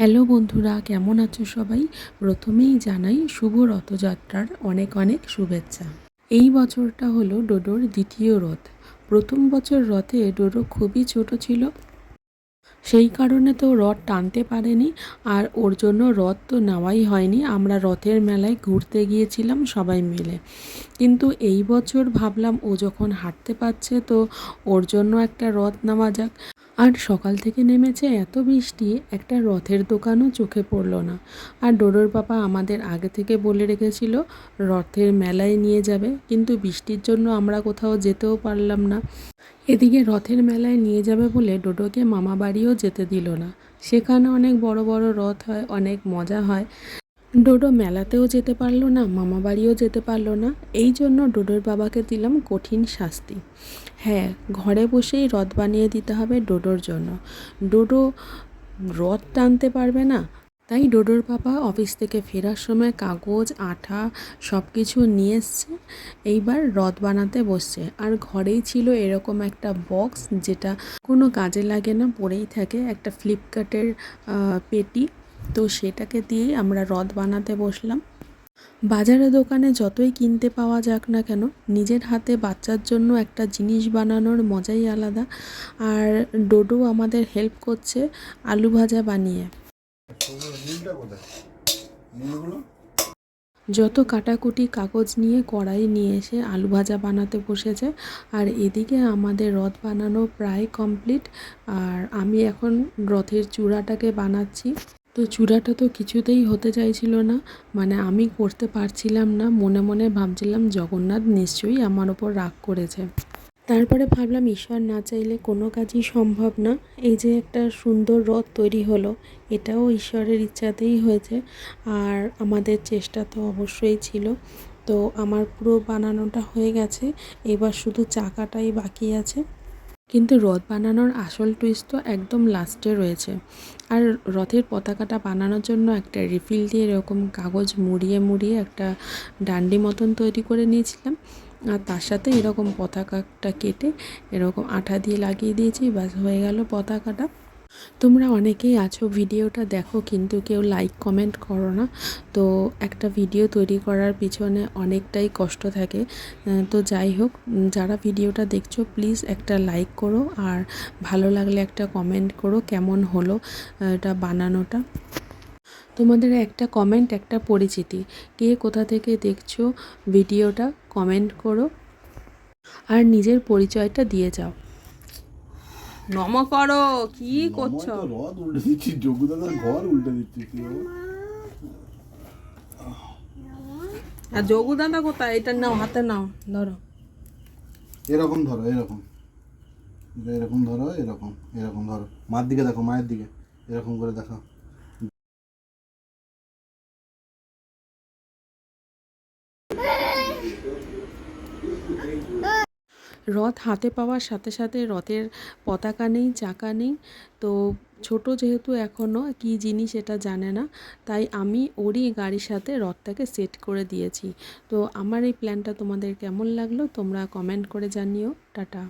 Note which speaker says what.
Speaker 1: Hello বন্ধুরা, কেমন আছো সবাই? প্রথমেই জানাই শুভ রথযাত্রার অনেক অনেক শুভেচ্ছা। এই বছরটা হলো ডোডোর দ্বিতীয় রথ। প্রথম বছর রথে ডোডো খুবই ছোট ছিল, সেই কারণে তো রথ টানতে পারেনি, আর ওর জন্য রথ তো নেওয়াই হয়নি। আমরা রথের মেলায় ঘুরতে গিয়েছিলাম সবাই মিলে। কিন্তু এই বছর ভাবলাম ও যখন হাঁটতে পারছে তো ওর জন্য একটা রথ নেওয়া যাক। আর সকাল থেকে নেমেছে এত বৃষ্টি, একটা রথের দোকানও চোখে পড়ল না। আর ডোডোর বাবা আমাদের আগে থেকে বলে রেখেছিল রথের মেলায় নিয়ে যাবে, কিন্তু বৃষ্টির জন্য আমরা কোথাও যেতেও পারলাম না। এদিকে রথের মেলায় নিয়ে যাবে বলে ডোডোকে মামা বাড়িও যেতে দিল না। সেখানে অনেক বড় বড় রথ হয়, অনেক মজা হয়। ডোডো মেলাতেও যেতে পারলো না, মামা বাড়িও যেতে পারলো না। এই জন্য ডোডোর বাবাকে দিলাম কঠিন শাস্তি। হ্যাঁ, ঘরে বসেই রথ বানিয়ে দিতে হবে ডোডোর জন্য। ডোডো রথ টানতে পারবে না, তাই ডোডোর বাবা অফিস থেকে ফেরার সময় কাগজ, আঠা সব কিছু নিয়ে এসছে। এইবার রথ বানাতে বসছে। আর ঘরেই ছিল এরকম একটা বক্স, যেটা কোনো কাজে লাগে না, পড়েই থাকে, একটা ফ্লিপকার্টের পেটি। তো সেটাকে দিয়েই আমরা রথ বানাতে বসলাম। বাজারে দোকানে যতই কিনতে পাওয়া যাক না কেন, নিজের হাতে বাচ্চার জন্য একটা জিনিস বানানোর মজাই আলাদা। আর ডোডো আমাদের হেল্প করছে আলু ভাজা বানিয়ে। যত কাটাকুটি কাগজ নিয়ে কড়াই নিয়ে এসে আলু ভাজা বানাতে বসেছে। আর এদিকে আমাদের রথ বানানো প্রায় কমপ্লিট। আর আমি এখন রথের চূড়াটাকে বানাচ্ছি। তো চূড়াটা তো কিছুতেই হতে চাইছিল না, মানে আমি করতে পারছিলাম না। মনে মনে ভাবছিলাম জগন্নাথ নিশ্চয়ই আমার ওপর রাগ করেছে। তারপরে ভাবলাম ঈশ্বর না চাইলে কোনো কাজই সম্ভব না। এই যে একটা সুন্দর রথ তৈরি হলো, এটাও ঈশ্বরের ইচ্ছাতেই হয়েছে। আর আমাদের চেষ্টা তো অবশ্যই ছিল। তো আমার পুরো বানানোটা হয়ে গেছে, এবার শুধু চাকাটাই বাকি আছে। কিন্তু রথ বানানোর আসল টুইস্ট তো একদম লাস্টে রয়েছে। আর রথের পতাকাটা বানানোর জন্য একটা রিফিল দিয়ে এরকম কাগজ মুড়িয়ে মুড়িয়ে একটা ডান্ডি মতন তৈরি করে নিয়েছিলাম। আর তার সাথে এরকম পতাকাটা কেটে এরকম আঠা দিয়ে লাগিয়ে দিয়েছি, ব্যাস হয়ে গেল পতাকাটা। তোমরা অনেকেই আছো ভিডিওটা দেখো, কিন্তু কেউ লাইক কমেন্ট করো না। তো একটা ভিডিও তৈরি করার পিছনে অনেকটাই কষ্ট থাকে। তো যাই হোক, যারা ভিডিওটা দেখছো প্লিজ একটা লাইক করো, আর ভালো লাগলে একটা কমেন্ট করো কেমন হলো এটা বানানোটা। তোমাদের একটা কমেন্ট একটা পরিচিতি, কে কোথা থেকে দেখছো ভিডিওটা কমেন্ট করো, আর নিজের পরিচয়টা দিয়ে যাও। নম করো, কি করছো?
Speaker 2: রথ উল্টে দিচ্ছি, যোগুদাদার ঘর উল্টে দিচ্ছি।
Speaker 1: আর যোগু দাদা কোথায়? এটা নাও, হাতে নাও, ধরো।
Speaker 2: এরকম ধরো, এরকম এরকম ধরো, এরকম এরকম ধরো, মার দিকে দেখো, মায়ের দিকে এরকম করে দেখো।
Speaker 1: রথ হাতে পাওয়ার সাথে সাথে রথের পতাকা নেই, চাকা নেই। তো ছোট যেহেতু এখনও কী জিনিস এটা জানে না, তাই আমি ওরই গাড়ির সাথে রথটাকে সেট করে দিয়েছি। তো আমার এই প্ল্যানটা তোমাদের কেমন লাগলো তোমরা কমেন্ট করে জানিও। টাটা।